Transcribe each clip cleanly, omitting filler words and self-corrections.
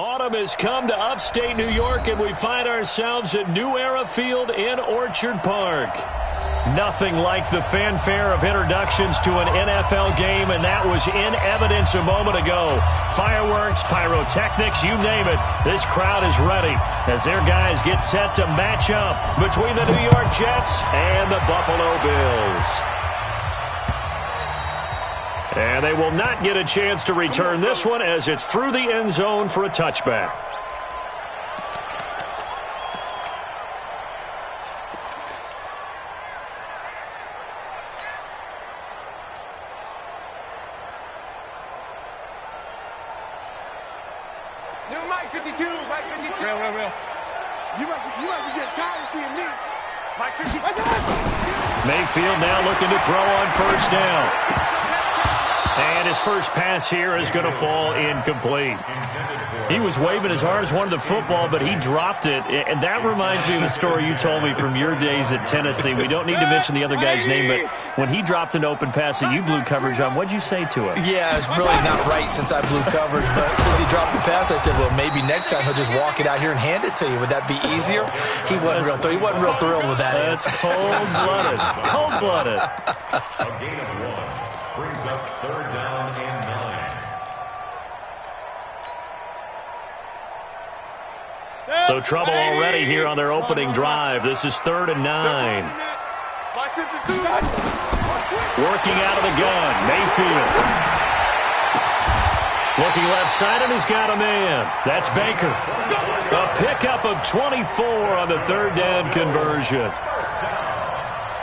Autumn has come to upstate New York, and we find ourselves at New Era Field in Orchard Park. Nothing like the fanfare of introductions to an NFL game, and that was in evidence a moment ago. Fireworks, pyrotechnics, you name it. This crowd is ready as their guys get set to match up between the New York Jets and the Buffalo Bills. And they will not get a chance to return this one as it's through the end zone for a touchback. New Mike 52, Mike 52. Real. You must be getting tired of seeing me. Mike 52. Mayfield now looking to throw on first down. And his first pass here is going to fall incomplete. He was waving his arms, wanted the football, but he dropped it. And that reminds me of the story you told me from your days at Tennessee. We don't need to mention the other guy's name, but when he dropped an open pass that you blew coverage on, what'd you say to him? Yeah, it's really not right since I blew coverage, but since he dropped the pass, I said, well, maybe next time he'll just walk it out here and hand it to you. Would that be easier? He wasn't real thrilled with that. That's cold-blooded. Cold-blooded. A gain of 1 brings up third down and 9. So trouble already here on their opening drive. This is 3rd and 9. Working out of the gun, Mayfield. Looking left side, and he's got a man. That's Baker. A pickup of 24 on the 3rd down conversion.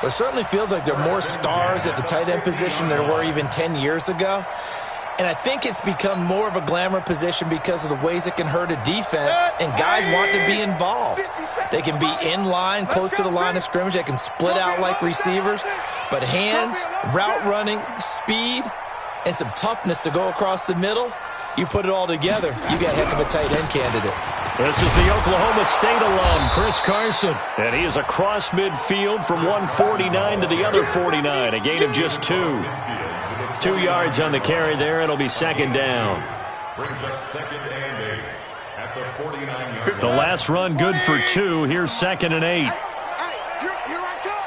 It certainly feels like there are more stars at the tight end position than there were even 10 years ago. And I think it's become more of a glamour position because of the ways it can hurt a defense, and guys want to be involved. They can be in line, close to the line of scrimmage. They can split out like receivers. But hands, route running, speed, and some toughness to go across the middle, you put it all together, you got a heck of a tight end candidate. This is the Oklahoma State alum, Chris Carson. And he is across midfield from 149 to the other 49, a gain of just 2. 2 yards on the carry there. It'll be 2nd down. Brings up 2nd and 8 at the 49-yard. The last run good for 2. Here's 2nd and 8. Here I come.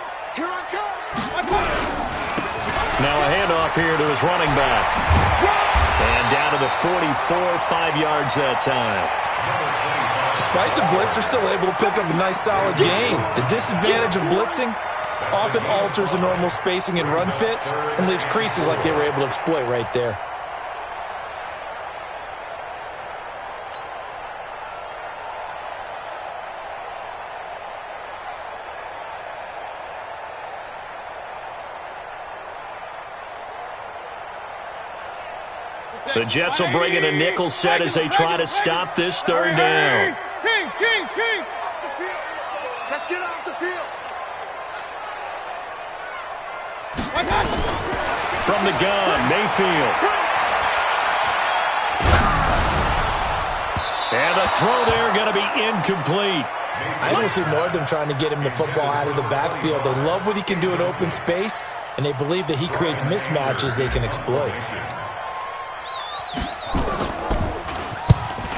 Now a handoff here to his running back. And down to the 44, 5 yards that time. Despite the blitz, they're still able to pick up a nice solid gain. The disadvantage of blitzing often alters the normal spacing and run fits and leaves creases like they were able to exploit right there. The Jets will bring in a nickel set as they try to stop this 3rd down. King. Let's get off the field. From the gun, Mayfield. And the throw there going to be incomplete. I don't see more of them trying to get him the football out of the backfield. They love what he can do in open space, and they believe that he creates mismatches they can exploit.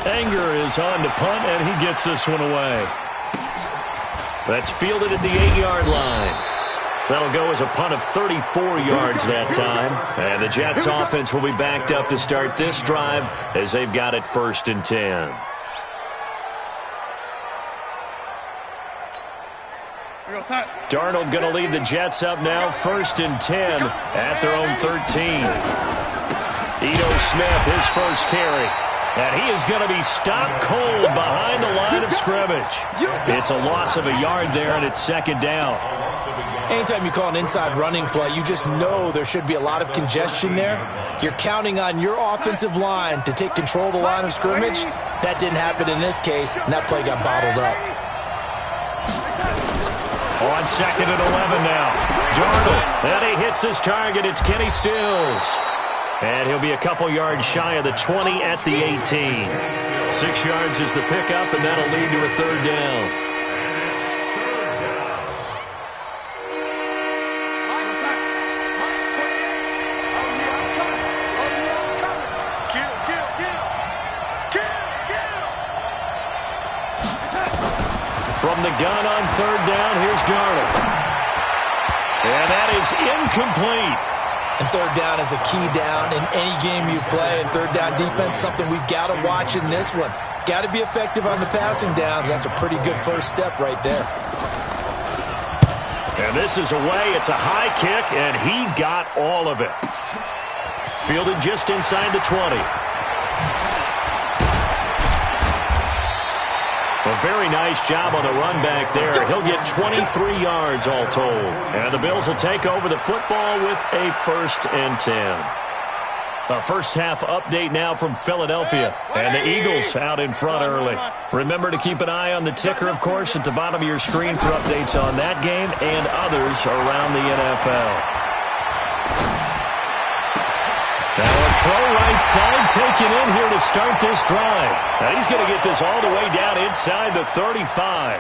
Anger is on to punt, and he gets this one away. That's fielded at the 8-yard line. That'll go as a punt of 34 yards that time. And the Jets offense will be backed up to start this drive as they've got it 1st and 10. Darnold going to lead the Jets up now 1st and 10 at their own 13. Ito Smith, his first carry. And he is going to be stopped cold behind the line of scrimmage. It's a loss of a yard there, and it's 2nd down. Anytime you call an inside running play, you just know there should be a lot of congestion there. You're counting on your offensive line to take control of the line of scrimmage. That didn't happen in this case, and that play got bottled up. On 2nd and 11 now. Darnold, and he hits his target. It's Kenny Stills. And he'll be a couple yards shy of the 20 at the 18. 6 yards is the pickup, and that'll lead to a 3rd down. From the gun on third down, here's Darnold. And that is incomplete. And third down is a key down in any game you play. And third down defense, something we've got to watch in this one. Got to be effective on the passing downs. That's a pretty good first step right there. And this is away. It's a high kick, and he got all of it. Fielded just inside the 20. A very nice job on the run back there. He'll get 23 yards all told. And the Bills will take over the football with a 1st and 10. A first half update now from Philadelphia. And the Eagles out in front early. Remember to keep an eye on the ticker, of course, at the bottom of your screen for updates on that game and others around the NFL. Now a throw right side taken in here to start this drive. Now he's going to get this all the way down inside the 35.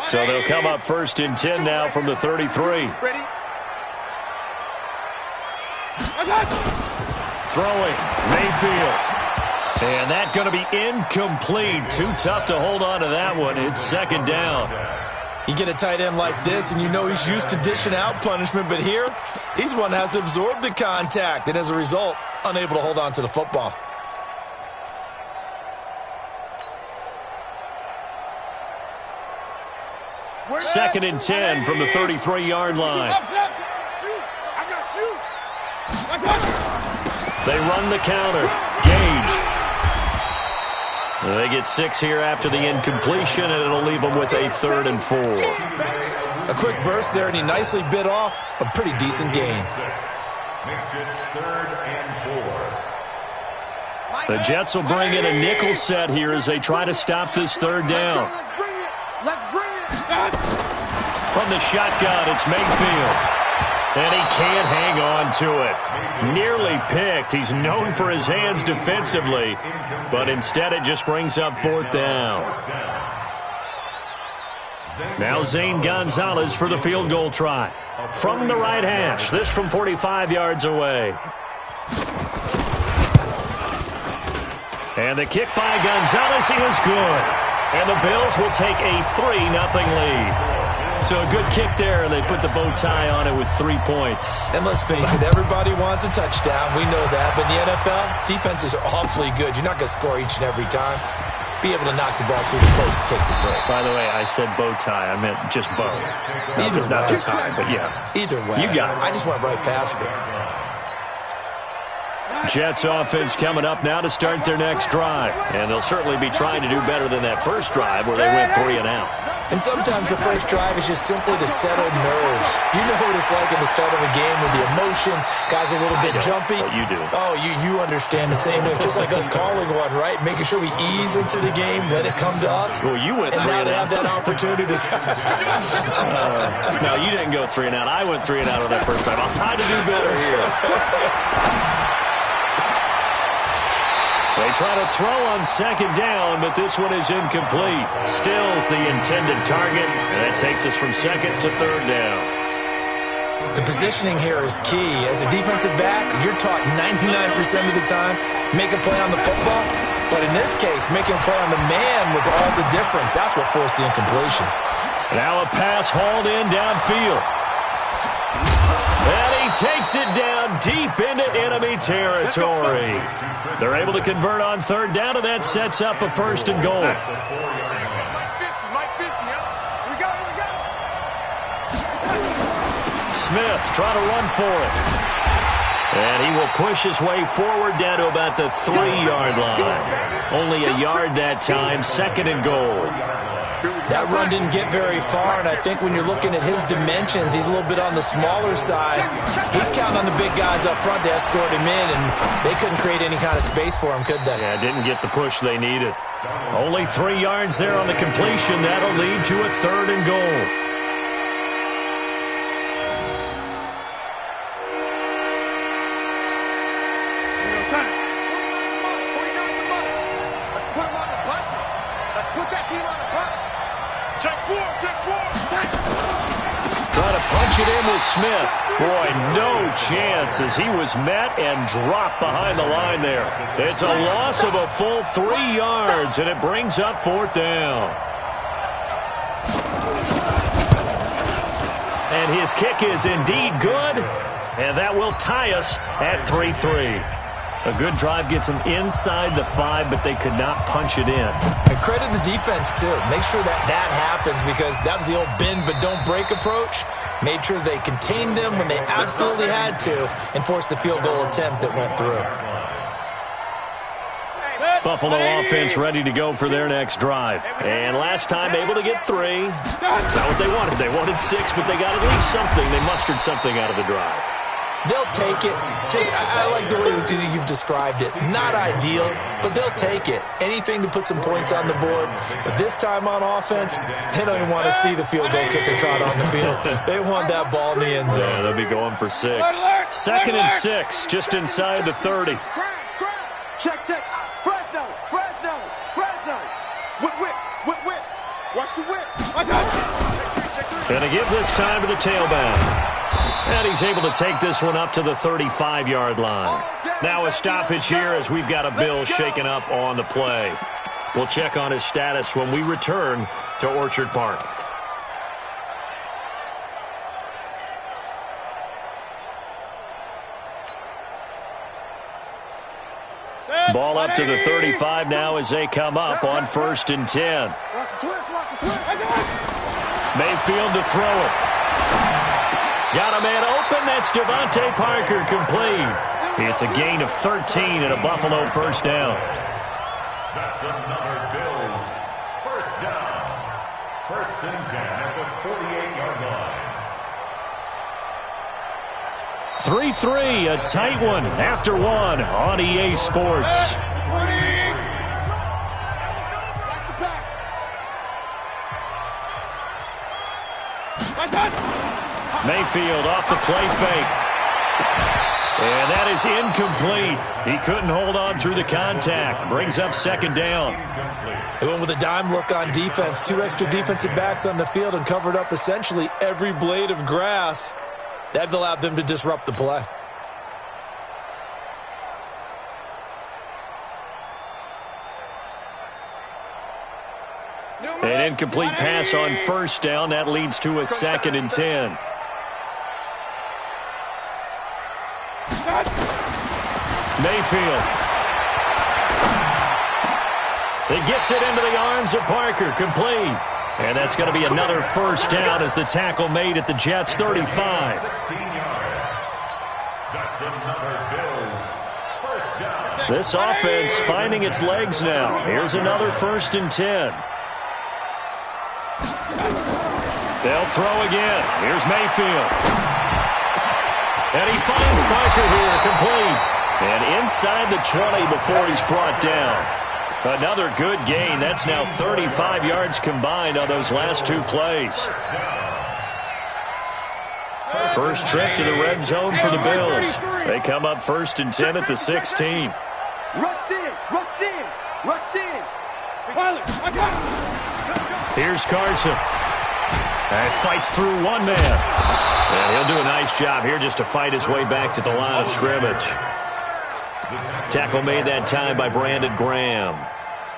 So they'll come up 1st and 10 now from the 33. Throwing, Mayfield. And that's going to be incomplete. Too tough to hold on to that one. It's 2nd down. You get a tight end like this, and you know he's used to dishing out punishment. But here, he's one that has to absorb the contact. And as a result, unable to hold on to the football. Second and 10 from the 33-yard line. They run the counter. Gage. They get 6 here after the incompletion, and it'll leave them with a 3rd and 4. A quick burst there, and he nicely bit off a pretty decent gain. Makes it 3rd and 4. The Jets will bring in a nickel set here as they try to stop this 3rd down. Let's bring it. From the shotgun, it's Mayfield. And he can't hang on to it. Nearly picked. He's known for his hands defensively, but instead it just brings up 4th down. Now Zane Gonzalez for the field goal try. From the right hash, this from 45 yards away. And the kick by Gonzalez is good. And the Bills will take a 3-0 lead. So a good kick there, and they put the bow tie on it with 3 points. And let's face it, everybody wants a touchdown. We know that. But in the NFL, defenses are awfully good. You're not going to score each and every time. Be able to knock the ball through the post and take the throw. By the way, I said bow tie. I meant just bow. Not the tie, but yeah. Either way. You got it. I just went right past it. Jets offense coming up now to start their next drive. And they'll certainly be trying to do better than that first drive where they went 3 and out. And sometimes the first drive is just simply to settle nerves. You know what it's like at the start of a game with the emotion. Guys are a little bit jumpy. But you do. Oh, you understand the same way. Just like us calling one, right? Making sure we ease into the game, let it come to us. Well, you went 3 and out. And now they have that opportunity. No, you didn't go 3 and out. I went 3 and out on that first drive. I'll try to do better here. They try to throw on 2nd down, but this one is incomplete. Still's the intended target, and that takes us from 2nd to 3rd down. The positioning here is key. As a defensive back, you're taught 99% of the time, make a play on the football. But in this case, making a play on the man was all the difference. That's what forced the incompletion. Now a pass hauled in downfield. And he takes it down deep into enemy territory. They're able to convert on 3rd down, and that sets up a 1st and goal. Smith trying to run for it. And he will push his way forward down to about the 3-yard line. Only a yard that time, 2nd and goal. That run didn't get very far, and I think when you're looking at his dimensions, he's a little bit on the smaller side. He's counting on the big guys up front to escort him in, and they couldn't create any kind of space for him, could they? Yeah, didn't get the push they needed. Only 3 yards there on the completion. That'll lead to a 3rd and goal. Let's put him on the buses. Let's put that team on the bus. Check 4. punch it in with Smith. Boy, no chance as he was met and dropped behind the line there. It's a loss of a full 3 yards, and it brings up 4th down. And his kick is indeed good, and that will tie us at 3-3. A good drive gets them inside the 5, but they could not punch it in. And credit the defense, too. Make sure that happens, because that was the old bend but don't break approach. Made sure they contained them when they absolutely had to and forced the field goal attempt that went through. Buffalo offense ready to go for their next drive. And last time able to get 3. That's not what they wanted. They wanted 6, but they got at least something. They mustered something out of the drive. They'll take it. I like the way you've described it. Not ideal, but they'll take it. Anything to put some points on the board. But this time on offense, they don't even want to see the field goal kicker trot on the field. They want that ball in the end zone. Yeah, they'll be going for 6. 2nd and 6, just inside the 30. Check. Fresno. Whip. Watch the whip. Gonna give this time to the tailback. And he's able to take this one up to the 35-yard line. Now a stoppage here as we've got a Bill shaken up on the play. We'll check on his status when we return to Orchard Park. Ball up to the 35 now as they come up on 1st and 10. Mayfield to throw it. Got a man open. That's Devontae Parker, complete. It's a gain of 13 and a Buffalo 1st down. That's another Bills 1st down. 1st and 10 at the 48-yard line. 3-3, a tight one after 1 on EA Sports. Mayfield off the play fake. And that is incomplete. He couldn't hold on through the contact. Brings up 2nd down. They went with a dime look on defense. 2 extra defensive backs on the field and covered up essentially every blade of grass. That allowed them to disrupt the play. An incomplete pass on 1st down. That leads to a 2nd and 10. Mayfield. He gets it into the arms of Parker, complete. And that's going to be another 1st down as the tackle made at the Jets' 35. 16 yards. That's another Bills 1st down. This offense finding its legs now. Here's another 1st and 10. They'll throw again. Here's Mayfield. And he finds Parker here, complete. And inside the 20 before he's brought down. Another good gain. That's now 35 yards combined on those last 2 plays. First trip to the red zone for the Bills. They come up 1st and 10 at the 16. Rush in. Here's Carson. And fights through 1 man. And he'll do a nice job here just to fight his way back to the line of scrimmage. Tackle made that time by Brandon Graham.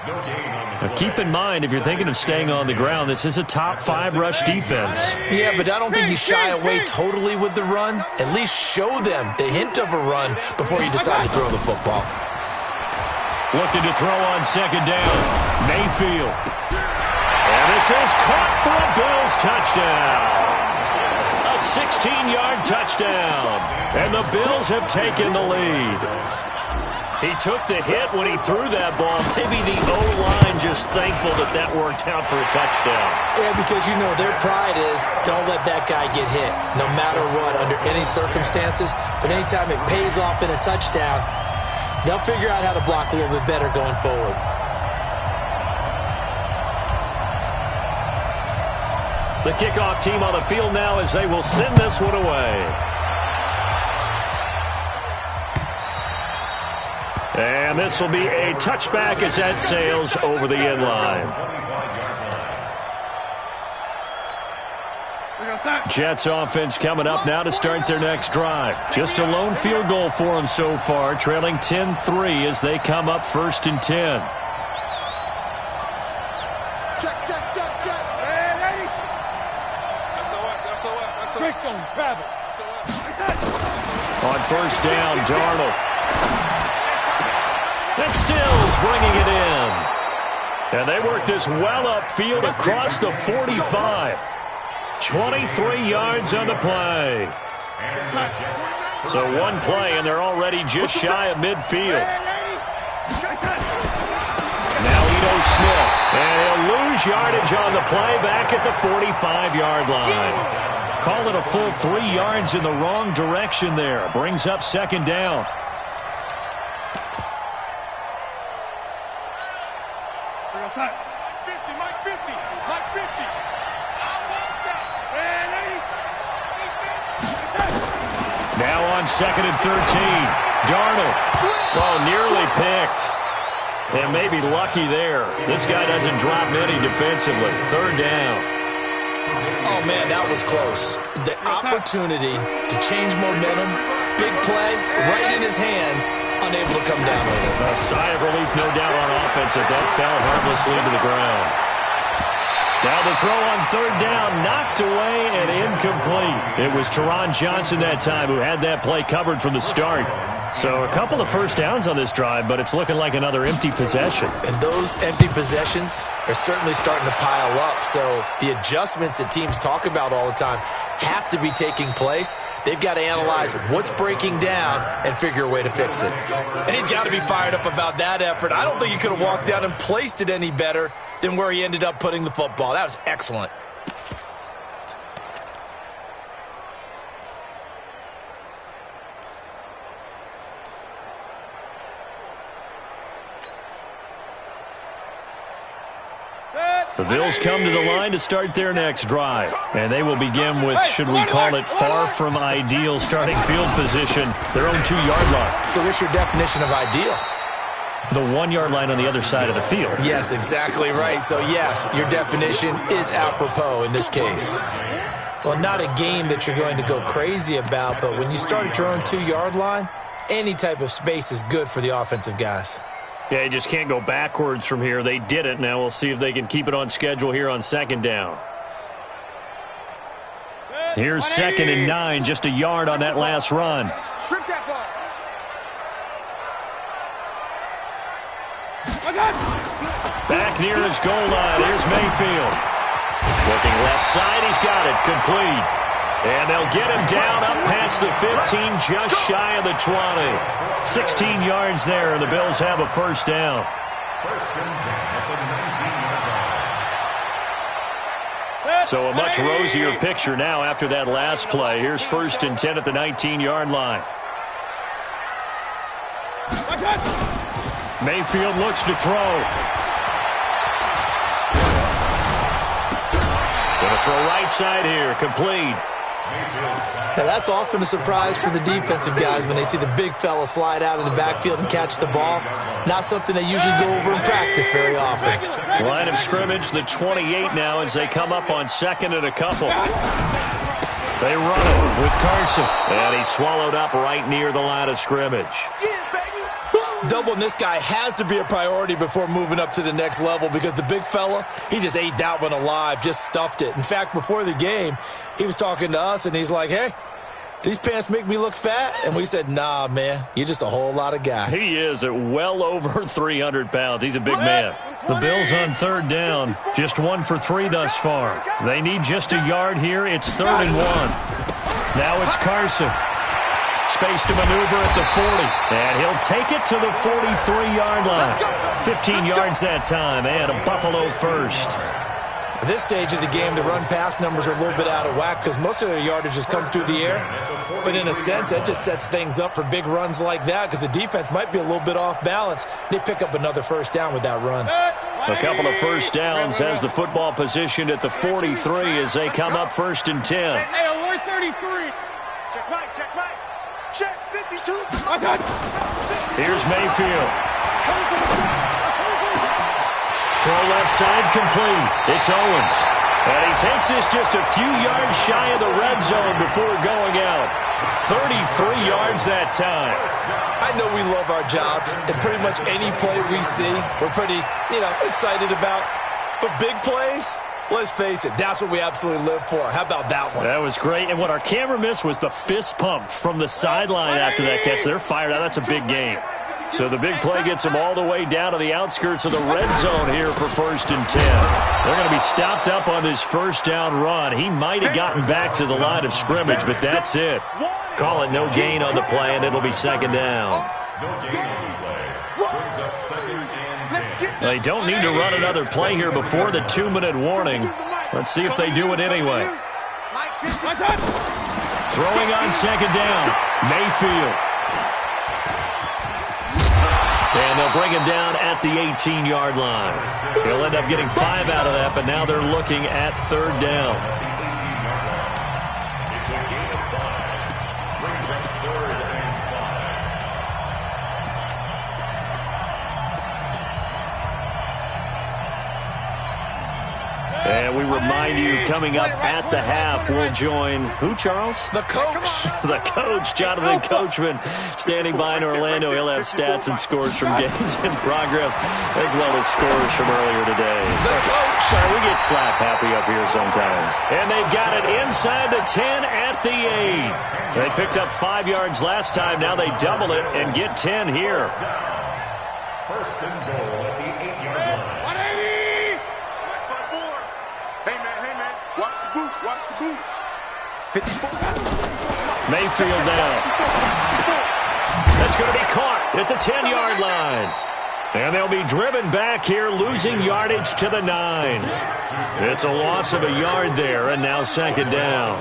Now keep in mind, if you're thinking of staying on the ground, this is a top 5 rush defense. Yeah, but I don't think you shy away totally with the run. At least show them the hint of a run before you decide to throw the football. Looking to throw on 2nd down. Mayfield. And this is caught for a Bills touchdown. A 16-yard touchdown. And the Bills have taken the lead. He took the hit when he threw that ball. Maybe the O-line just thankful that worked out for a touchdown. Yeah, because, you know, their pride is don't let that guy get hit, no matter what, under any circumstances. But anytime it pays off in a touchdown, they'll figure out how to block a little bit better going forward. The kickoff team on the field now as they will send this one away. And this will be a touchback as that sails over the end line. Jets offense coming up now to start their next drive. Just a lone field goal for them so far, trailing 10-3 as they come up 1st and 10. Check. Travel. On 1st down, Darnold. And Stills bringing it in. And they work this well upfield across the 45. 23 yards on the play. So one play, and they're already just shy of midfield. Now Ito Smith. And he'll lose yardage on the play back at the 45-yard line. Call it a full 3 yards in the wrong direction there. Brings up 2nd down. Mike 50. Now on 2nd and 13. Darnold. Oh, nearly picked. And maybe lucky there. This guy doesn't drop many defensively. 3rd down. Oh, man, that was close. The opportunity to change momentum, big play, right in his hands, unable to come down with it. A sigh of relief, no doubt, on offense that fell harmlessly to the ground. Now the throw on 3rd down, knocked away and incomplete. It was Teron Johnson that time who had that play covered from the start. So a couple of 1st downs on this drive, but it's looking like another empty possession. And those empty possessions are certainly starting to pile up. So the adjustments that teams talk about all the time have to be taking place. They've got to analyze what's breaking down and figure a way to fix it. And he's got to be fired up about that effort. I don't think he could have walked down and placed it any better than where he ended up putting the football. That was excellent. The Bills come to the line to start their next drive. And they will begin with, should we call it, far from ideal starting field position, their own 2-yard line. So what's your definition of ideal? The 1-yard line on the other side of the field. Yes, exactly right. So, yes, your definition is apropos in this case. Well, not a game that you're going to go crazy about, but when you start at your own 2-yard line, any type of space is good for the offensive guys. Yeah, you just can't go backwards from here. They did it. Now we'll see if they can keep it on schedule here on 2nd down. Here's 2nd and 9, just a yard on that last run. Strip that ball. Back near his goal line. Here's Mayfield. Looking left side. He's got it. Complete. And they'll get him down up past the 15, just shy of the 20. 16 yards there, and the Bills have a 1st down. 1st and 10 at the 19-yard line. So a much rosier picture now after that last play. Here's 1st and 10 at the 19-yard line. Mayfield looks to throw. Gonna throw right side here, complete. Now, that's often a surprise for the defensive guys when they see the big fella slide out of the backfield and catch the ball. Not something they usually go over in practice very often. Line of scrimmage, the 28 now as they come up on 2nd and a couple. They run it with Carson. And he's swallowed up right near the line of scrimmage. Doubling this guy has to be a priority before moving up to the next level because the big fella, he just ate that one alive, just stuffed it. In fact, before the game, he was talking to us, and he's like, hey, these pants make me look fat? And we said, nah, man, you're just a whole lot of guy. He is at well over 300 pounds. He's a big man. The Bills on 3rd down, just 1 for 3 thus far. They need just a yard here. It's 3rd and 1. Now it's Carson. Space to maneuver at the 40. And he'll take it to the 43-yard line. 15 yards that time, and a Buffalo 1st. At this stage of the game, the run-pass numbers are a little bit out of whack because most of their yardage has come through the air. But in a sense, that just sets things up for big runs like that because the defense might be a little bit off balance. They pick up another 1st down with that run. A couple of 1st downs has the football positioned at the 43 as they come up 1st and 10. Hey, alert 33. Check right, check right. Check 52. Here's Mayfield. Throw left side complete. It's Owens. And he takes this just a few yards shy of the red zone before going out. 33 yards that time. I know we love our jobs, and pretty much any play we see, we're pretty, excited about. But big plays, let's face it, that's what we absolutely live for. How about that one? That was great. And what our camera missed was the fist pump from the sideline after that catch. They're fired out. That's a big game. So the big play gets them all the way down to the outskirts of the red zone here for 1st and 10. They're going to be stopped up on this first down run. He might have gotten back to the line of scrimmage, but that's it. Call it no gain on the play, and it'll be 2nd down. No gain on the play. Brings up 2nd and 10. They don't need to run another play here before the 2-minute warning. Let's see if they do it anyway. Throwing on 2nd down, Mayfield. And they'll bring him down at the 18-yard line. He'll end up getting 5 out of that, but now they're looking at 3rd down. It's a gain of 5. Brings up 3rd and 5. And we remind you, coming up at the half, we'll join who, Charles? The coach. The coach, Jonathan Coachman, standing by in Orlando. He'll have stats and scores from games in progress, as well as scores from earlier today. The coach. Sorry, we get slap happy up here sometimes. And they've got it inside the 10 at the 8. They picked up 5 yards last time. Now they double it and get 10 here. 1st and goal at the 8-yard line. Watch the boot. Watch the boot. 54. Mayfield now. That's going to be caught at the 10-yard line. And they'll be driven back here, losing yardage to the 9. It's a loss of a yard there, and now 2nd down.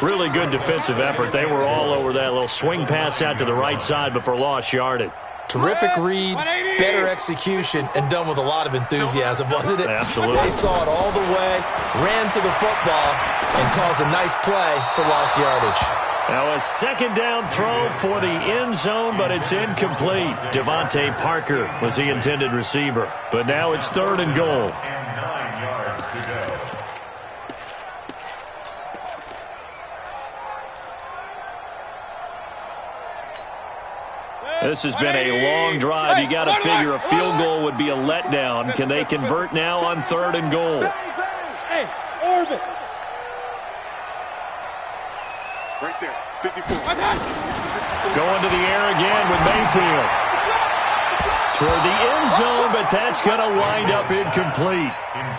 Really good defensive effort. They were all over that little swing pass out to the right side before lost yardage. Terrific read, better execution, and done with a lot of enthusiasm, wasn't it? Absolutely. They saw it all the way, ran to the football, and caused a nice play for lost yardage. Now a 2nd down throw for the end zone, but it's incomplete. Devontae Parker was the intended receiver. But now it's 3rd and goal. And 9 yards to go. This has been a long drive. You got to figure a field goal would be a letdown. Can they convert now on 3rd and goal? Right there. 54. Going to the air again with Mayfield. Toward the end zone, but that's going to wind up incomplete.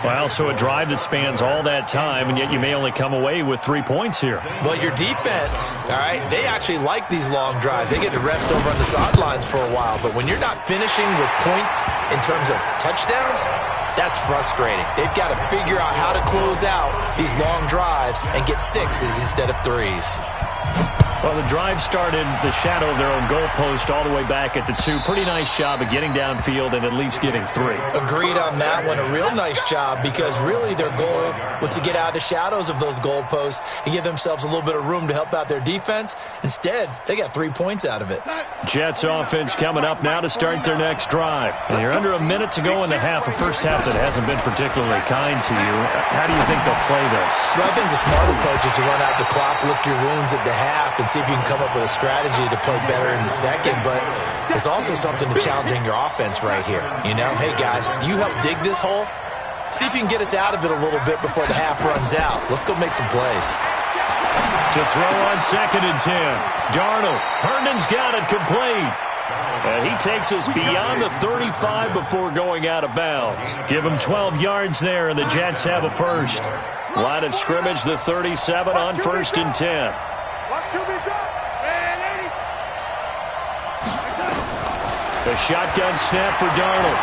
Well, so a drive that spans all that time, and yet you may only come away with 3 points here. Well, your defense, all right, they actually like these long drives. They get to rest over on the sidelines for a while. But when you're not finishing with points in terms of touchdowns, that's frustrating. They've got to figure out how to close out these long drives and get 6s instead of 3s. Well, the drive started the shadow of their own goalpost all the way back at the 2. Pretty nice job of getting downfield and at least getting 3. Agreed on that one. A real nice job because really their goal was to get out of the shadows of those goalposts and give themselves a little bit of room to help out their defense. Instead, they got 3 points out of it. Jets offense coming up now to start their next drive. And you're under a minute to go in the half. A first half that hasn't been particularly kind to you. How do you think they'll play this? Well, I think the smart approach is to run out the clock, lick your wounds at the half, and see if you can come up with a strategy to play better in the second. But there's also something to challenging your offense right here. You know, hey, guys, you help dig this hole. See if you can get us out of it a little bit before the half runs out. Let's go make some plays. To throw on 2nd and 10. Darnold. Herndon's got it complete. And he takes us beyond the 35 before going out of bounds. Give him 12 yards there, and the Jets have a first. Line of scrimmage, the 37 on 1st and 10. The shotgun snap for Darnold.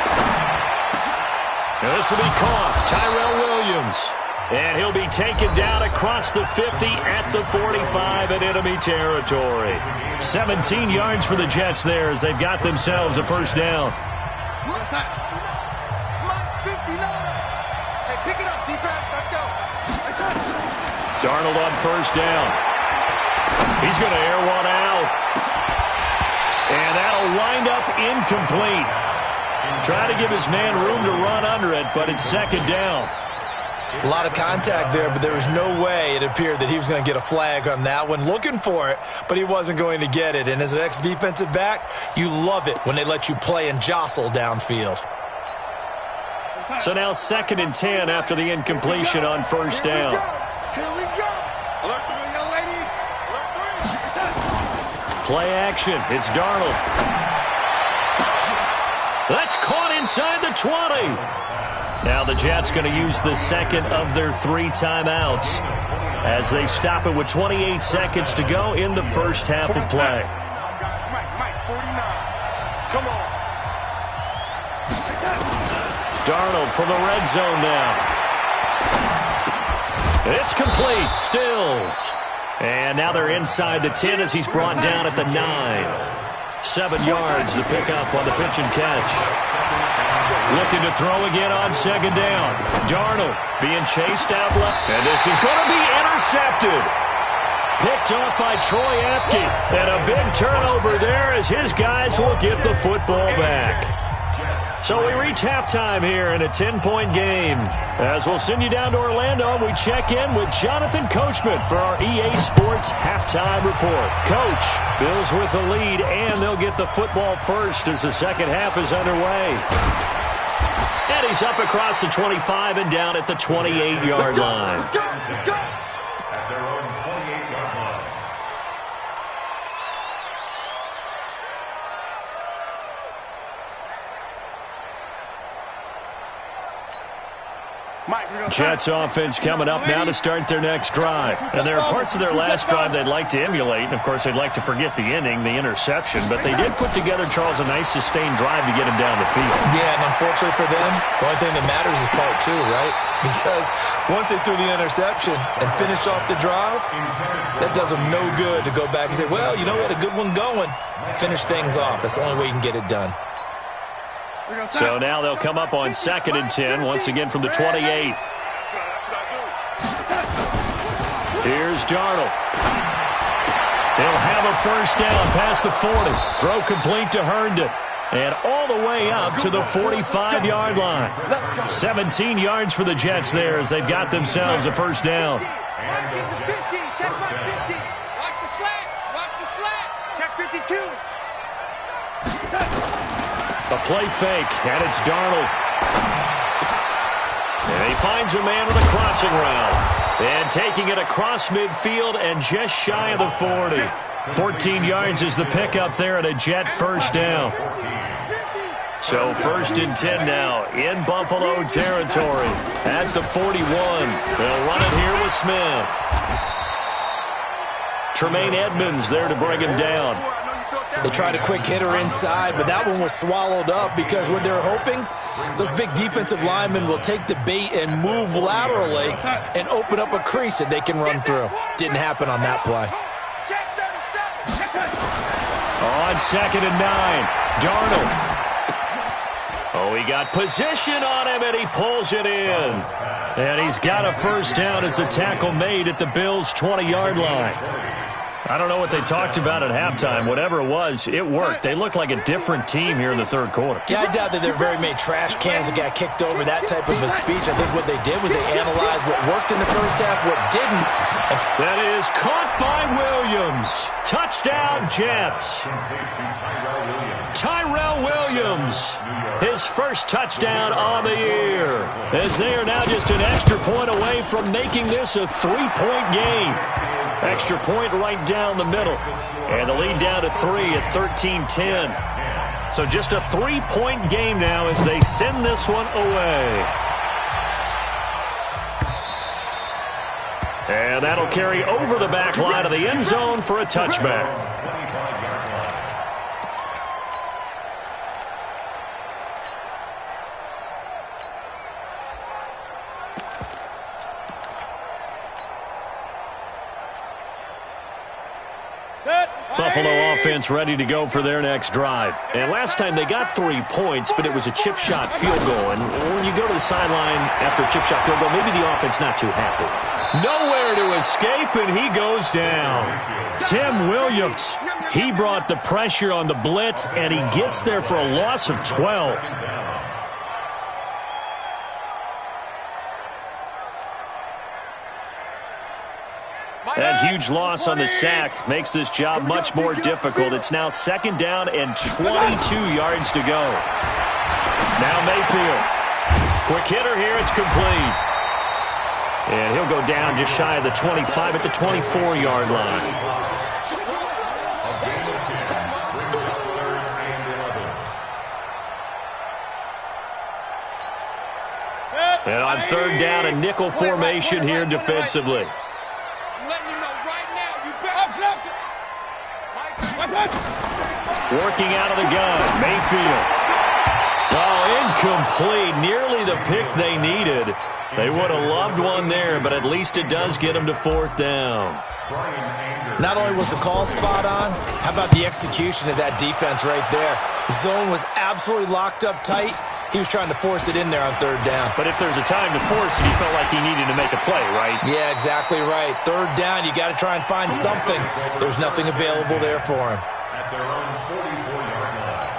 Now this will be caught. Tyrell Williams. And he'll be taken down across the 50 at the 45 in enemy territory. 17 yards for the Jets there as they've got themselves a first down. Hey, pick it up, defense. Let's go. Darnold on first down. He's going to air one out. And that'll wind up incomplete. Try to give his man room to run under it, but it's 2nd down. A lot of contact there, but there was no way it appeared that he was going to get a flag on that one. Looking for it, but he wasn't going to get it. And as an ex-defensive back, you love it when they let you play and jostle downfield. So now 2nd and 10 after the incompletion on first down. Here we go. Alert 3, young lady. Alert 3. Play action. It's Darnold. That's caught inside the 20. Now the Jets going to use the second of their 3 timeouts as they stop it with 28 seconds to go in the first half of play. Mike, 49. Come on. Darnold from the red zone now. It's complete. Stills. And now they're inside the 10 as he's brought down at the 9. 7 yards the pickup on the pitch and catch. Looking to throw again on 2nd down. Darnold being chased out left. And this is going to be intercepted. Picked off by Troy Apke. And a big turnover there as his guys will get the football back. So we reach halftime here in a 10-point game. As we'll send you down to Orlando, we check in with Jonathan Coachman for our EA Sports Halftime Report. Coach, Bills with the lead, and they'll get the football first as the second half is underway. And he's up across the 25 and down at the 28-yard line. Let's go. At their own 28-yard line. Mike, we're gonna Jets offense coming up now to start their next drive. And there are parts of their last drive they'd like to emulate. And, of course, they'd like to forget the inning, the interception. But they did put together, Charles, a nice sustained drive to get him down the field. Yeah, and unfortunately for them, the only thing that matters is part 2, right? Because once they threw the interception and finished off the drive, that does them no good to go back and say, well, you know, we had a good one going. Finish things off. That's the only way you can get it done. So now they'll come up on 2nd and 10, once again from the 28. Here's Darnold. He'll have a first down past the 40. Throw complete to Herndon. And all the way up to the 45-yard line. 17 yards for the Jets there as they've got themselves a first down. Check 50. Watch the slats. Watch the slat. Check 52. A play fake, and it's Darnold. And he finds a man with a crossing route. And taking it across midfield and just shy of the 40. 14 yards is the pickup there at a Jet first down. So 1st and 10 now in Buffalo territory at the 41. They'll run it here with Smith. Tremaine Edmonds there to bring him down. They tried a quick hitter inside, but that one was swallowed up because what they're hoping, those big defensive linemen will take the bait and move laterally and open up a crease that they can run through. Didn't happen on that play. On 2nd and 9, Darnold. Oh, he got position on him, and he pulls it in. And he's got a first down as the tackle made at the Bills' 20-yard line. I don't know what they talked about at halftime. Whatever it was, it worked. They look like a different team here in the third quarter. Yeah, I doubt that there are very many trash cans that got kicked over, that type of a speech. I think what they did was they analyzed what worked in the first half, what didn't. That is caught by Williams. Touchdown, Jets. Tyrell Williams, his first touchdown on the year, as they are now just an extra point away from making this a 3-point game. Extra point right down the middle. And the lead down to 3 at 13-10. So just a 3-point game now as they send this one away. And that'll carry over the back line of the end zone for a touchback. Buffalo offense ready to go for their next drive. And last time they got 3 points, but it was a chip shot field goal. And when you go to the sideline after a chip shot field goal, maybe the offense not too happy. Nowhere to escape, and he goes down. Tim Williams, he brought the pressure on the blitz, and he gets there for a loss of 12. That huge loss on the sack makes this job much more difficult. It's now 2nd down and 22 yards to go. Now Mayfield. Quick hitter here. It's complete. And he'll go down just shy of the 25 at the 24-yard line. And on 3rd down, a nickel formation here defensively. Working out of the gun, Mayfield. Oh, incomplete. Nearly the pick they needed. They would have loved one there, but at least it does get them to 4th down. Not only was the call spot on, how about the execution of that defense right there? The zone was absolutely locked up tight. He was trying to force it in there on 3rd down. But if there's a time to force it, he felt like he needed to make a play, right? Yeah, exactly right. 3rd down, you got to try and find something. There's nothing available there for him. At their own 44-yard line.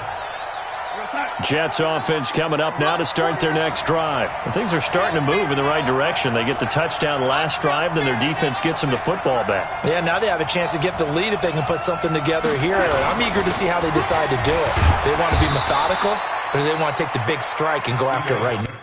Jets offense coming up now to start their next drive. And things are starting to move in the right direction. They get the touchdown last drive, then their defense gets them the football back. Yeah, now they have a chance to get the lead if they can put something together here. And I'm eager to see how they decide to do it. Do they want to be methodical, or do they want to take the big strike and go after it right now?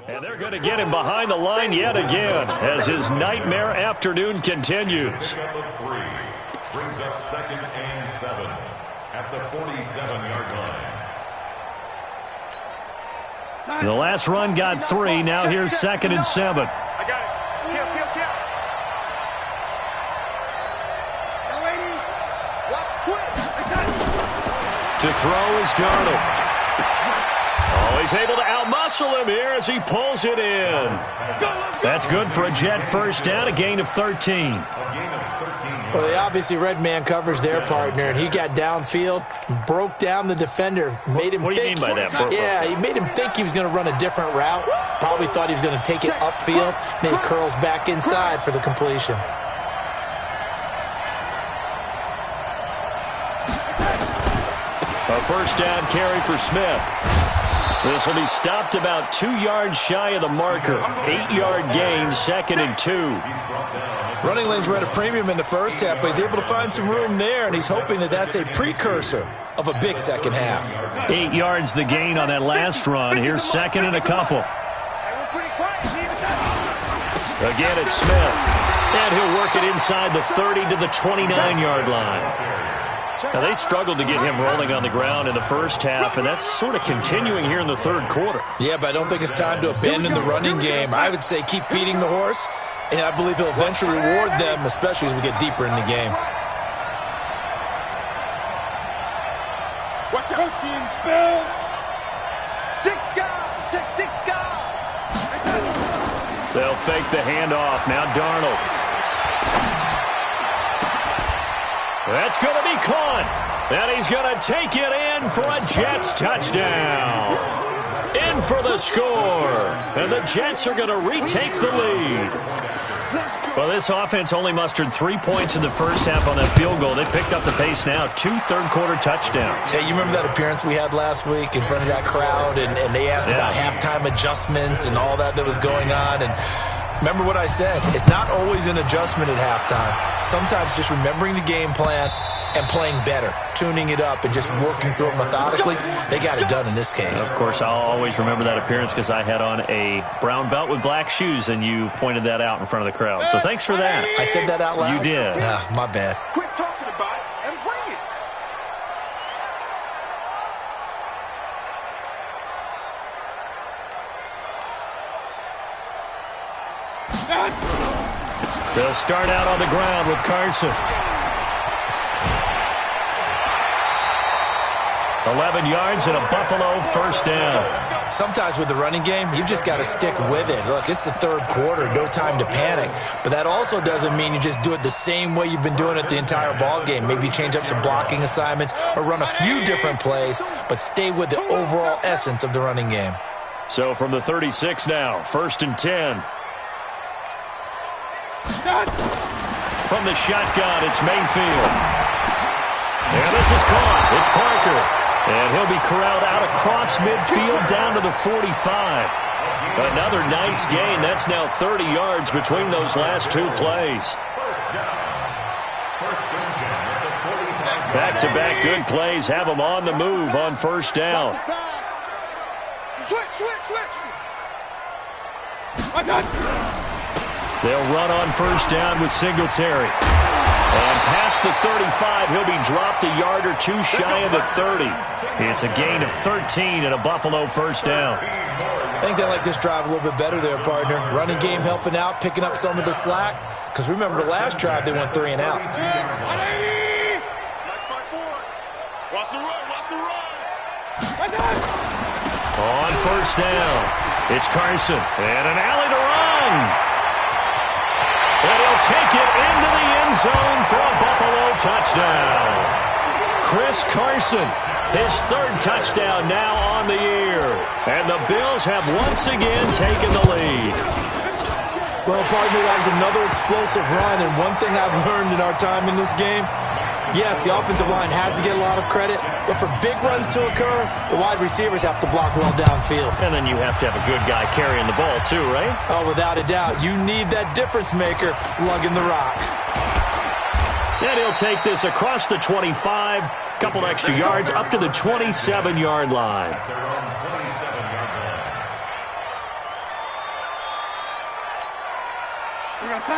And they're going to get him behind the line yet again as his nightmare afternoon continues. Brings up 2nd and 7 at the 47-yard line. The last run got 3. Now here's 2nd and 7. I got it. Kill. Young lady, watch twitch. To throw is Darnold. Oh, he's able to outmuscle him here as he pulls it in. That's good for a Jet first down, a gain of 13. Well, they obviously read man coverage their partner, and he got downfield, broke down the defender, made him What do you think. mean by that? Yeah, he made him think he was going to run a different route. Probably thought he was going to take it upfield, then he curls back inside for the completion. A first down carry for Smith. This will be stopped about 2 yards shy of the marker. 8-yard gain, 2nd and 2. Running lanes were at a premium in the first half, but he's able to find some room there, and he's hoping that that's a precursor of a big second half. 8 yards the gain on that last run. Here's 2nd and a couple. Again, it's Smith. And he'll work it inside the 30 to the 29-yard line. Now, they struggled to get him rolling on the ground in the first half, and that's sort of continuing here in the third quarter. Yeah, but I don't think it's time to abandon the running game. I would say keep feeding the horse, and I believe he'll eventually reward them, especially as we get deeper in the game. Watch out, team spell. 6 guys. Check 6 guys. They'll fake the handoff. Now Darnold. That's going to be caught. And he's going to take it in for a Jets touchdown. In for the score. And the Jets are going to retake the lead. Well, this offense only mustered 3 points in the first half on that field goal. They picked up the pace now. 2 third-quarter touchdowns. Hey, you remember that appearance we had last week in front of that crowd, and they asked about halftime adjustments and all that was going on, and remember what I said. It's not always an adjustment at halftime. Sometimes just remembering the game plan and playing better, tuning it up and just working through it methodically. They got it done in this case. And of course, I'll always remember that appearance because I had on a brown belt with black shoes, and you pointed that out in front of the crowd. So thanks for that. I said that out loud? You did. Yeah, my bad. Quit talking about it and bring it. They'll start out on the ground with Carson. 11 yards and a Buffalo first down. Sometimes with the running game, you've just got to stick with it. Look, it's the third quarter, no time to panic. But that also doesn't mean you just do it the same way you've been doing it the entire ball game. Maybe change up some blocking assignments or run a few different plays, but stay with the overall essence of the running game. So from the 36 now, 1st and 10. From the shotgun, it's Mayfield. And this is caught. It's Parker. And he'll be corralled out across midfield down to the 45. Another nice gain. That's now 30 yards between those last 2 plays. Back-to-back good plays have them on the move on first down. Switch. They'll run on first down with Singletary. And past the 35, he'll be dropped a yard or 2 shy of the 30. It's a gain of 13 and a Buffalo first down. I think they like this drive a little bit better there, partner. Running game helping out, picking up some of the slack. Because remember the last drive, they went 3 and out. Watch the run. On first down, it's Carson. And an alley to run. And he'll take it into the end zone for a Buffalo touchdown. Chris Carson, his 3rd touchdown now on the year. And the Bills have once again taken the lead. Well, partner, that was another explosive run. And one thing I've learned in our time in this game, yes, the offensive line has to get a lot of credit, but for big runs to occur, the wide receivers have to block well downfield. And then you have to have a good guy carrying the ball too, right? Oh, without a doubt. You need that difference maker lugging the rock. And he'll take this across the 25, couple extra yards, up to the 27-yard line.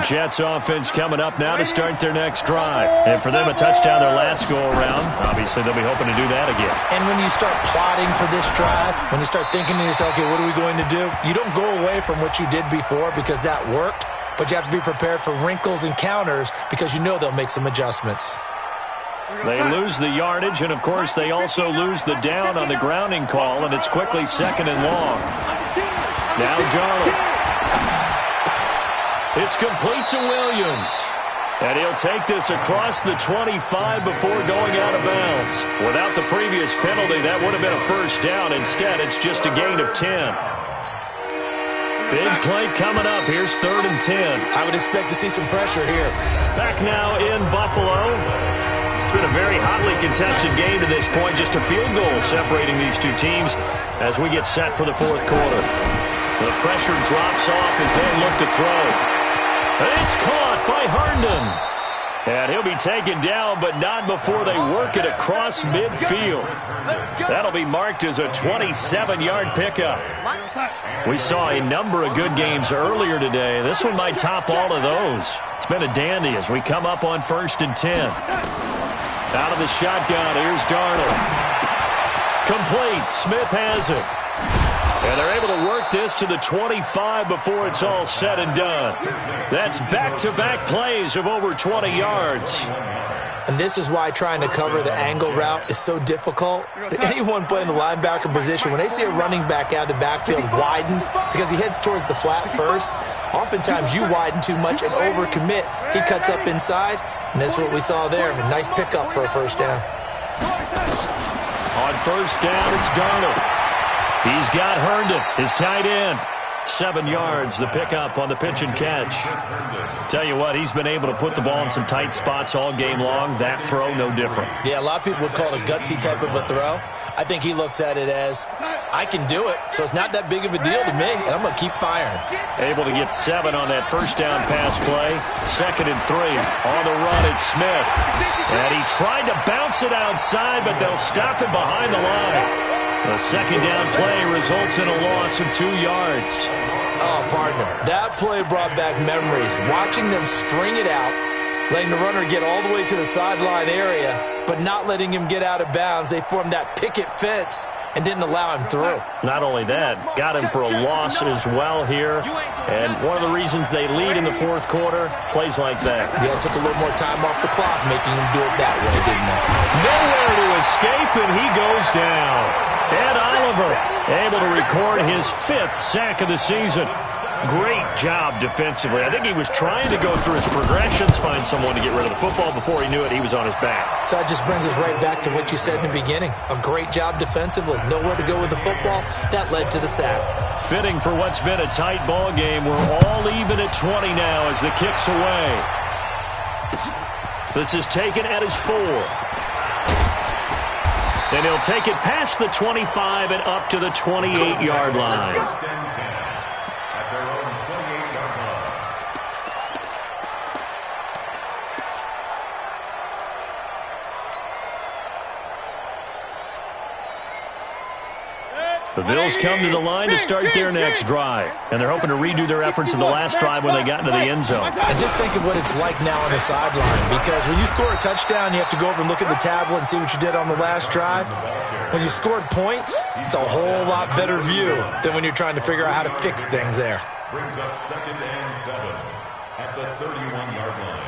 Jets offense coming up now to start their next drive. And for them, a touchdown their last go-around. Obviously, they'll be hoping to do that again. And when you start plotting for this drive, when you start thinking to yourself, okay, what are we going to do? You don't go away from what you did before because that worked, but you have to be prepared for wrinkles and counters because you know they'll make some adjustments. They lose the yardage, and, of course, they also lose the down on the grounding call, and it's quickly 2nd and long. Now Darnold. It's complete to Williams. And he'll take this across the 25 before going out of bounds. Without the previous penalty, that would have been a first down. Instead, it's just a gain of 10. Big play coming up. Here's 3rd and 10. I would expect to see some pressure here. Back now in Buffalo. It's been a very hotly contested game to this point. Just a field goal separating these two teams as we get set for the 4th quarter. The pressure drops off as they look to throw. It's caught by Herndon. And he'll be taken down, but not before they work it across midfield. That'll be marked as a 27-yard pickup. We saw a number of good games earlier today. This one might top all of those. It's been a dandy as we come up on 1st and 10. Out of the shotgun, here's Darnold. Complete. Smith has it. And they're able to work this to the 25 before it's all said and done. That's back-to-back plays of over 20 yards. And this is why trying to cover the angle route is so difficult. Anyone playing the linebacker position, when they see a running back out of the backfield widen because he heads towards the flat first, oftentimes you widen too much and overcommit. He cuts up inside, and that's what we saw there. A nice pickup for a first down. On 1st down, it's Darnold. He's got Herndon, his tight end. 7 yards, the pickup on the pitch and catch. Tell you what, he's been able to put the ball in some tight spots all game long. That throw, no different. Yeah, a lot of people would call it a gutsy type of a throw. I think he looks at it as, I can do it, so it's not that big of a deal to me, and I'm going to keep firing. Able to get 7 on that first down pass play. 2nd and 3. On the run, it's Smith. And he tried to bounce it outside, but they'll stop him behind the line. The 2nd down play results in a loss of 2 yards. Oh, partner, that play brought back memories. Watching them string it out, letting the runner get all the way to the sideline area, but not letting him get out of bounds. They formed that picket fence and didn't allow him through. Not only that, got him for a loss as well here. And one of the reasons they lead in the 4th quarter, plays like that. Yeah, it took a little more time off the clock making him do it that way, didn't it? Nowhere to escape, and he goes down. Ed Oliver able to record his 5th sack of the season. Great job defensively. I think he was trying to go through his progressions, find someone to get rid of the football. Before he knew it, he was on his back. So that just brings us right back to what you said in the beginning. A great job defensively. Nowhere to go with the football. That led to the sack. Fitting for what's been a tight ball game. We're all even at 20 now as the kick's away. This is taken at his 4. And he'll take it past the 25 and up to the 28-yard line. The Bills come to the line to start their next drive. And they're hoping to redo their efforts in the last drive when they got into the end zone. And just think of what it's like now on the sideline. Because when you score a touchdown, you have to go over and look at the tablet and see what you did on the last drive. When you scored points, it's a whole lot better view than when you're trying to figure out how to fix things there. Brings up 2nd and 7 at the 31-yard line.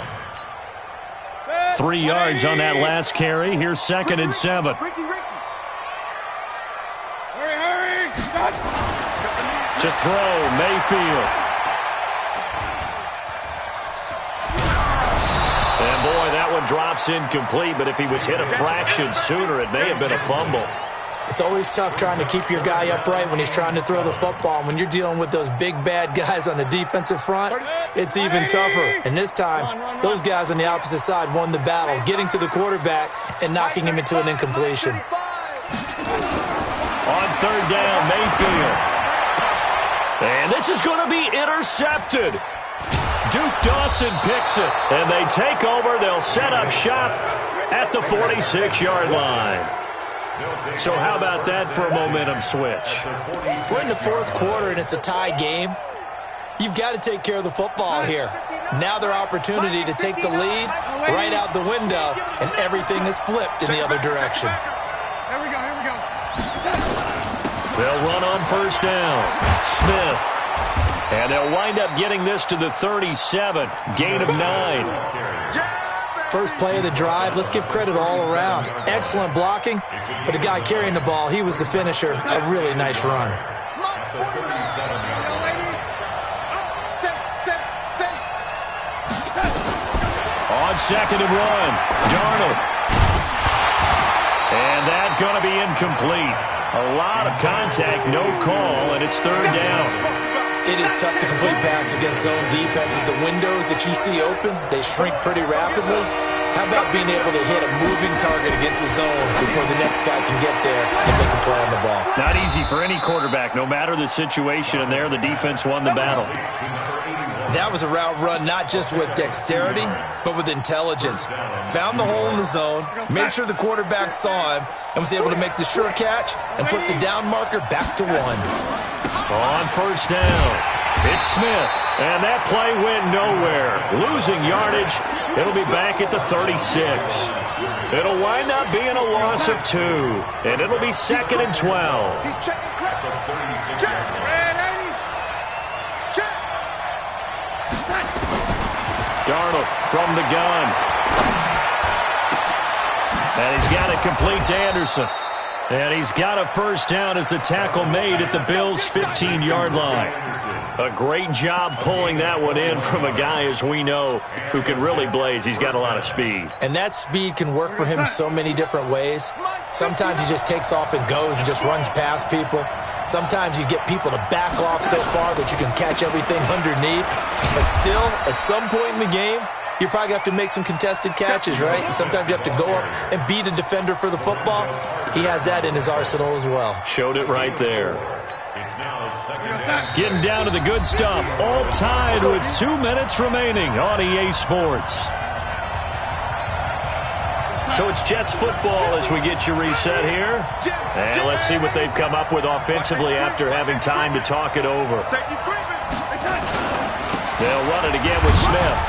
3 yards on that last carry. Here's 2nd and 7. To throw, Mayfield. And boy, that one drops incomplete, but if he was hit a fraction sooner, it may have been a fumble. It's always tough trying to keep your guy upright when he's trying to throw the football. When you're dealing with those big, bad guys on the defensive front, it's even tougher. And this time, those guys on the opposite side won the battle, getting to the quarterback and knocking him into an incompletion. On 3rd down, Mayfield. And this is going to be intercepted. Duke Dawson picks it. And they take over. They'll set up shop at the 46-yard line. So how about that for a momentum switch? We're in the 4th quarter, and it's a tie game. You've got to take care of the football here. Now their opportunity to take the lead right out the window, and everything is flipped in the other direction. Here we go. They'll run on first down. Smith. And they'll wind up getting this to the 37. Gain of 9. First play of the drive, let's give credit all around. Excellent blocking, but the guy carrying the ball, he was the finisher. A really nice run. On 2nd and 1, Darnold. And that's going to be incomplete. A lot of contact, no call, and it's 3rd down. It is tough to complete pass against zone defenses. The windows that you see open, they shrink pretty rapidly. How about being able to hit a moving target against a zone before the next guy can get there and make a play on the ball? Not easy for any quarterback, no matter the situation, and there the defense won the battle. That was a route run not just with dexterity, but with intelligence. Found the hole in the zone, made sure the quarterback saw him, and was able to make the sure catch and flip the down marker back to 1. On first down, it's Smith, and that play went nowhere. Losing yardage, it'll be back at the 36. It'll wind up being a loss of 2, and it'll be 2nd and 12. He's checking correctly. Darnold from the gun. And he's got it complete to Anderson. And he's got a first down as the tackle made at the Bills' 15-yard line. A great job pulling that one in from a guy, as we know, who can really blaze. He's got a lot of speed. And that speed can work for him so many different ways. Sometimes he just takes off and goes and just runs past people. Sometimes you get people to back off so far that you can catch everything underneath. But still, at some point in the game, you probably have to make some contested catches, right? Sometimes you have to go up and beat a defender for the football. He has that in his arsenal as well. Showed it right there. Getting down to the good stuff. All tied with 2 minutes remaining on EA Sports. So it's Jets football as we get you reset here. And let's see what they've come up with offensively after having time to talk it over. They'll run it again with Smith.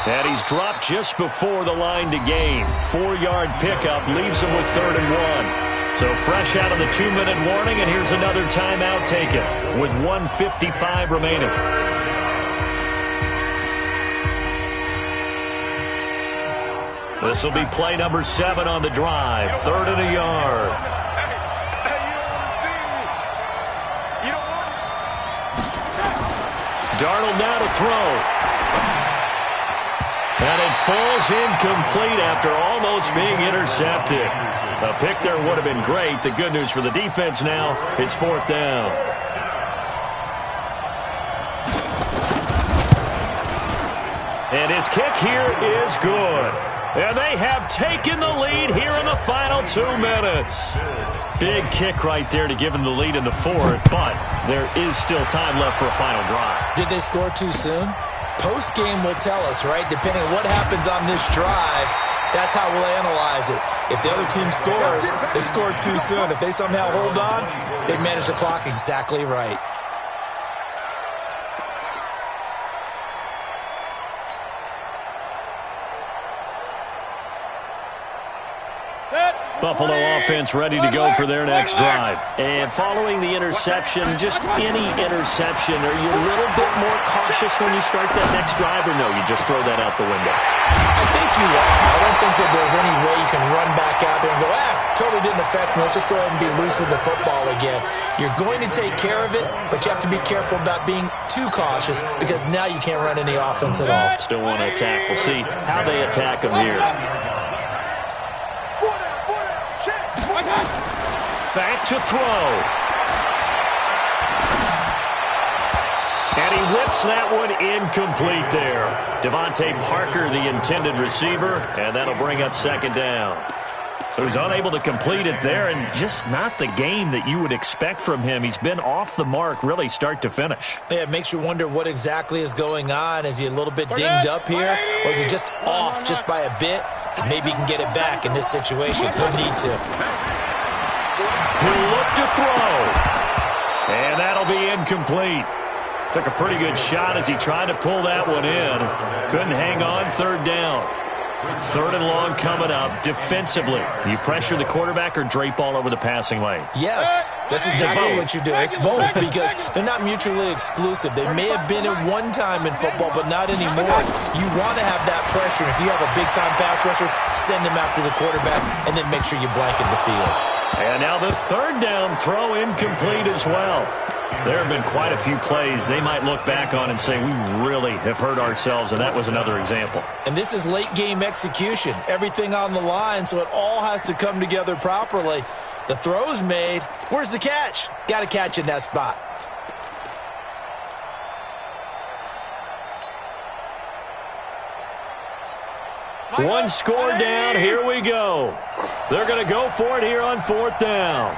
And he's dropped just before the line to gain. 4-yard pickup leaves him with 3rd and 1. So fresh out of the 2-minute warning, and here's another timeout taken with 1:55 remaining. This will be play number 7 on the drive. 3rd and a yard. Darnold now to throw. And it falls incomplete after almost being intercepted. A pick there would have been great. The good news for the defense now, it's 4th down. And his kick here is good. And they have taken the lead here in the final 2 minutes. Big kick right there to give them the lead in the 4th, but there is still time left for a final drive. Did they score too soon? Post-game will tell us, right? Depending on what happens on this drive, that's how we'll analyze it. If the other team scores, they scored too soon. If they somehow hold on, they manage the clock exactly right. Buffalo offense ready to go for their next drive. And following the interception, just any interception, are you a little bit more cautious when you start that next drive, or no, you just throw that out the window? I think you are. I don't think that there's any way you can run back out there and go, totally didn't affect me. Let's just go ahead and be loose with the football again. You're going to take care of it, but you have to be careful about being too cautious because now you can't run any offense at all. Still want to attack. We'll see how they attack them here. Back to throw. And he whips that one incomplete there. Devontae Parker, the intended receiver, and that'll bring up 2nd down. So he's unable to complete it there, and just not the game that you would expect from him. He's been off the mark, really, start to finish. Yeah, it makes you wonder what exactly is going on. Is he a little bit dinged up here, or is he just off just by a bit? Maybe he can get it back in this situation. He'll need to. He'll look to throw. And that'll be incomplete. Took a pretty good shot as he tried to pull that one in. Couldn't hang on. Third down. Third and long coming up. Defensively, you pressure the quarterback or drape all over the passing lane? Yes, that's exactly what you do. It's both, because they're not mutually exclusive. They may have been at one time in football, but not anymore. You want to have that pressure. If you have a big-time pass rusher, send him after the quarterback, and then make sure you blanket the field. And now the third down throw incomplete as well. There have been quite a few plays they might look back on and say, we really have hurt ourselves, and that was another example. And this is late-game execution. Everything on the line, so it all has to come together properly. The throw's made. Where's the catch? Got to catch in that spot. One score down. Here we go. They're going to go for it here on fourth down.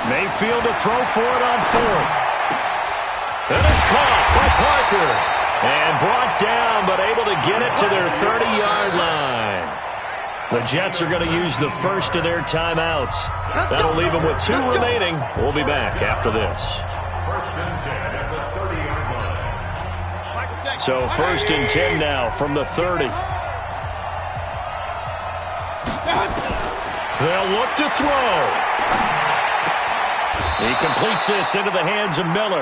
Mayfield to throw for it on fourth. And it's caught by Parker. And brought down, but able to get it to their 30-yard line. The Jets are going to use the first of their timeouts. That'll leave them with 2 remaining. We'll be back after this. First and 10 at the 30-yard line. So first and 10 now from the 30. They'll look to throw. He completes this into the hands of Miller.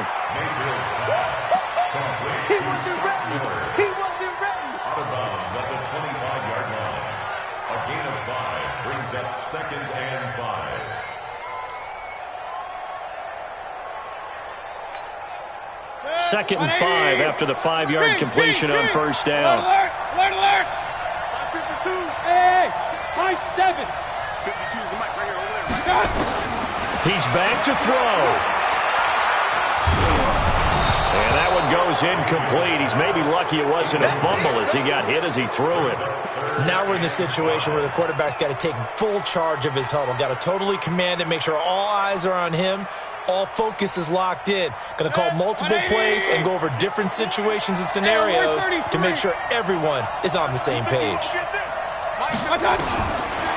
He wasn't ready. He wasn't ready. Out of bounds at the 25-yard line. A gain of 5 brings up second and 5. Second and 5 after the 5-yard completion on first down. Alert, alert, alert. 52. Hey, 7. 52 is the mic right here over there. He's back to throw. And that one goes incomplete. He's maybe lucky it wasn't a fumble as he got hit as he threw it. Now we're in the situation where the quarterback's got to take full charge of his huddle. Got to totally command it, make sure all eyes are on him. All focus is locked in. Going to call multiple plays and go over different situations and scenarios to make sure everyone is on the same page.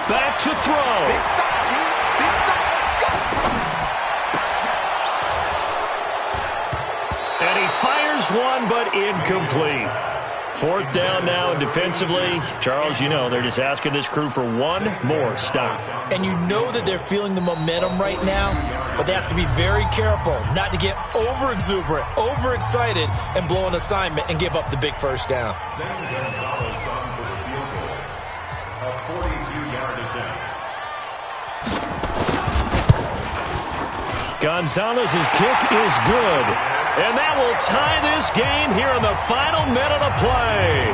Back to throw. And he fires one, but incomplete. Fourth down now, and defensively, Charles, you know, they're just asking this crew for one more stop. And you know that they're feeling the momentum right now, but they have to be very careful not to get over-exuberant, overexcited, and blow an assignment and give up the big first down. Gonzalez on for the field goal. A 42-yard attempt. Gonzalez's kick is good. And that will tie this game here in the final minute of play.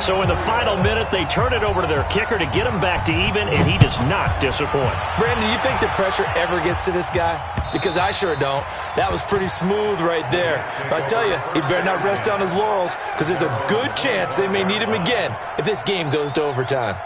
So in the final minute, they turn it over to their kicker to get him back to even, and he does not disappoint. Brandon, do you think the pressure ever gets to this guy? Because I sure don't. That was pretty smooth right there. But I tell you, he better not rest on his laurels, because there's a good chance they may need him again if this game goes to overtime.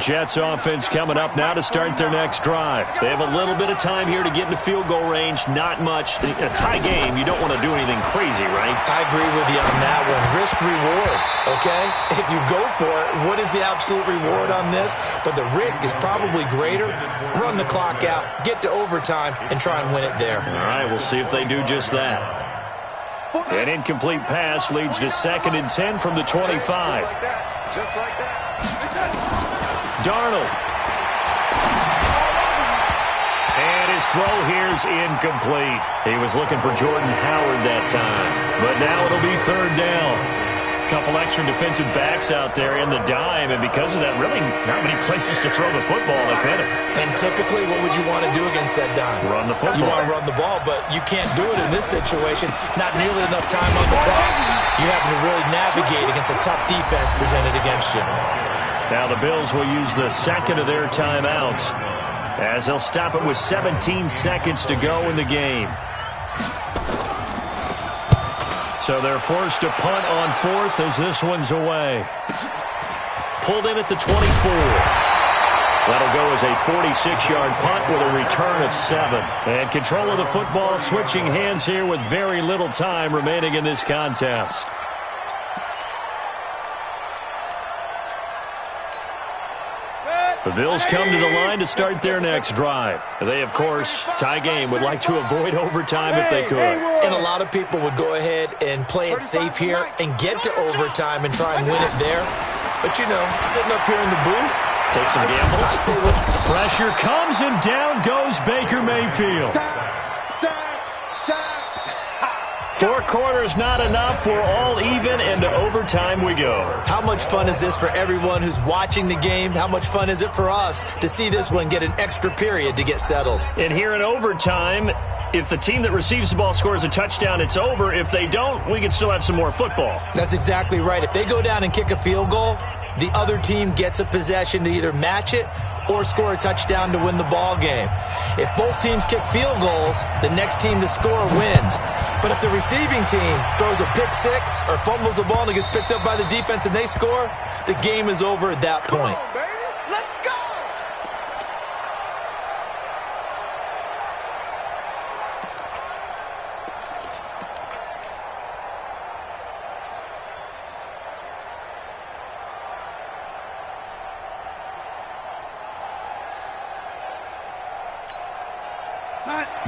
Jets offense coming up now to start their next drive. They have a little bit of time here to get into field goal range, not much. A tie game, you don't want to do anything crazy, right? I agree with you on that one. Risk reward, okay? If you go for it, what is the absolute reward on this? But the risk is probably greater. Run the clock out, get to overtime, and try and win it there. All right, we'll see if they do just that. An incomplete pass leads to second and 10 from the 25. Just like that. Darnold. And his throw here's incomplete. He was looking for Jordan Howard that time. But now it'll be third down. Couple extra defensive backs out there in the dime, and because of that, really not many places to throw the football, if any. And typically, what would you want to do against that dime? Run the football. You want to run the ball, but you can't do it in this situation. Not nearly enough time on the clock. You having to really navigate against a tough defense presented against you. Now the Bills will use the second of their timeouts as they'll stop it with 17 seconds to go in the game. So they're forced to punt on fourth as this one's away. Pulled in at the 24. That'll go as a 46-yard punt with a return of 7. And control of the football switching hands here with very little time remaining in this contest. The Bills come to the line to start their next drive. They, of course, tie game, would like to avoid overtime if they could. And a lot of people would go ahead and play it safe here and get to overtime and try and win it there. But, you know, sitting up here in the booth, take some gambles. Pressure comes, and down goes Baker Mayfield. 4 quarters not enough. We're all even, and to overtime we go. How much fun is this for everyone who's watching the game? How much fun is it for us to see this one get an extra period to get settled? And here in overtime, if the team that receives the ball scores a touchdown, it's over. If they don't, we can still have some more football. That's exactly right. If they go down and kick a field goal, the other team gets a possession to either match it or score a touchdown to win the ball game. If both teams kick field goals, the next team to score wins. But if the receiving team throws a pick six or fumbles the ball and it gets picked up by the defense and they score, the game is over at that point. Come on, baby. Let's go!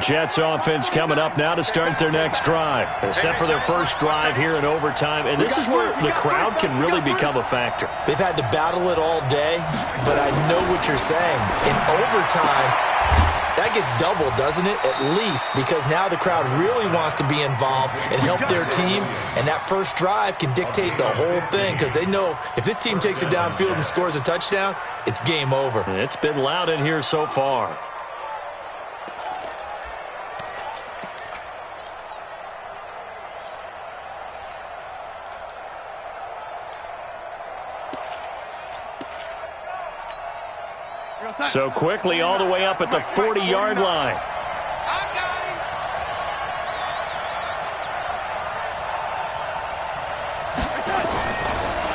Jets offense coming up now to start their next drive. Set for their first drive here in overtime, and this is where the crowd can really become a factor. They've had to battle it all day, but I know what you're saying. In overtime, that gets doubled, doesn't it? At least, because now the crowd really wants to be involved and help their team, and that first drive can dictate the whole thing because they know if this team takes it downfield and scores a touchdown, it's game over. It's been loud in here so far. So quickly all the way up at the 40-yard line.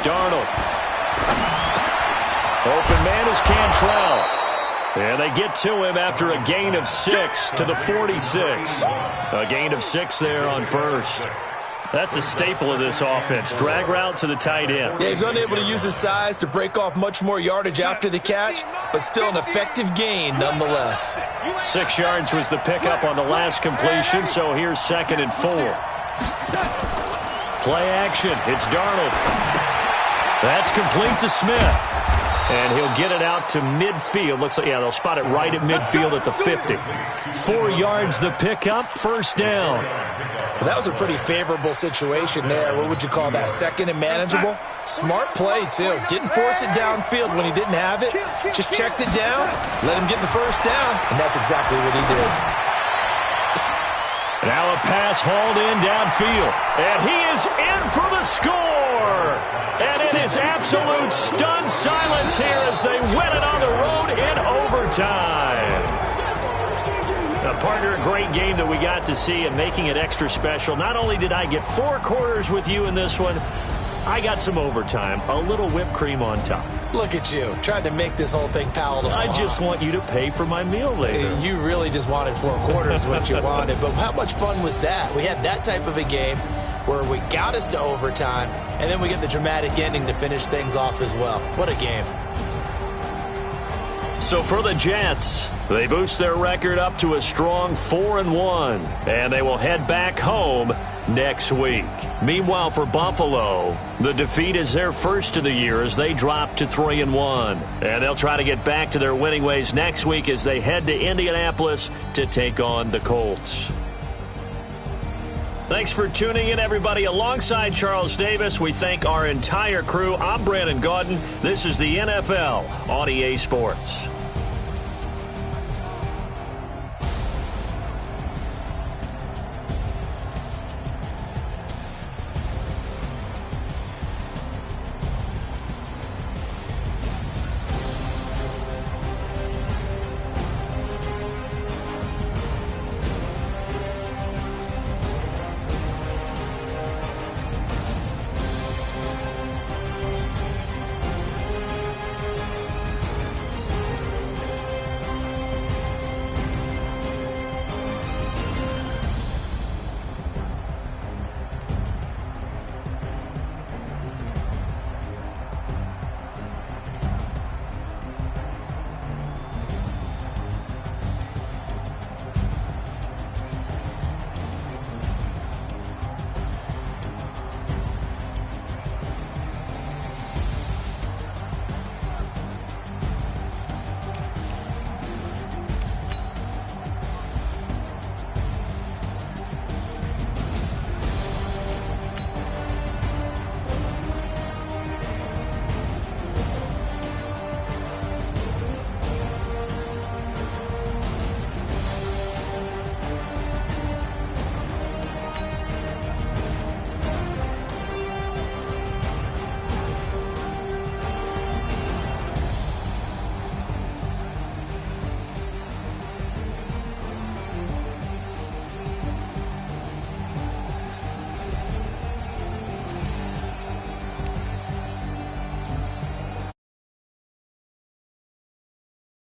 Darnold. Open man is Cantrell. And they get to him after a gain of 6 to the 46. A gain of 6 there on first. That's a staple of this offense. Drag route to the tight end. Yeah, he's unable to use his size to break off much more yardage after the catch, but still an effective gain nonetheless. 6 yards was the pickup on the last completion, so here's 2nd and 4. Play action. It's Darnold. That's complete to Smith. And he'll get it out to midfield. Looks like, yeah, they'll spot it right at midfield at the 50. 4 yards the pickup, first down. Well, that was a pretty favorable situation there. What would you call that? 2nd and manageable? Smart play, too. Didn't force it downfield when he didn't have it. Just checked it down, let him get the first down, and that's exactly what he did. Now a pass hauled in downfield. And he is in for the score. And it is absolute stunned silence here as they win it on the road in overtime. Partner, a great game that we got to see and making it extra special. Not only did I get 4 quarters with you in this one, I got some overtime, a little whipped cream on top. Look at you, trying to make this whole thing palatable. I just want you to pay for my meal later. You really just wanted 4 quarters what you wanted, but how much fun was that? We had that type of a game where we got us to overtime, and then we get the dramatic ending to finish things off as well. What a game. So for the Jets, they boost their record up to a strong 4-1, and they will head back home next week. Meanwhile, for Buffalo, the defeat is their first of the year as they drop to 3-1. And they'll try to get back to their winning ways next week as they head to Indianapolis to take on the Colts. Thanks for tuning in, everybody. Alongside Charles Davis, we thank our entire crew. I'm Brandon Gaudin. This is the NFL on EA Sports.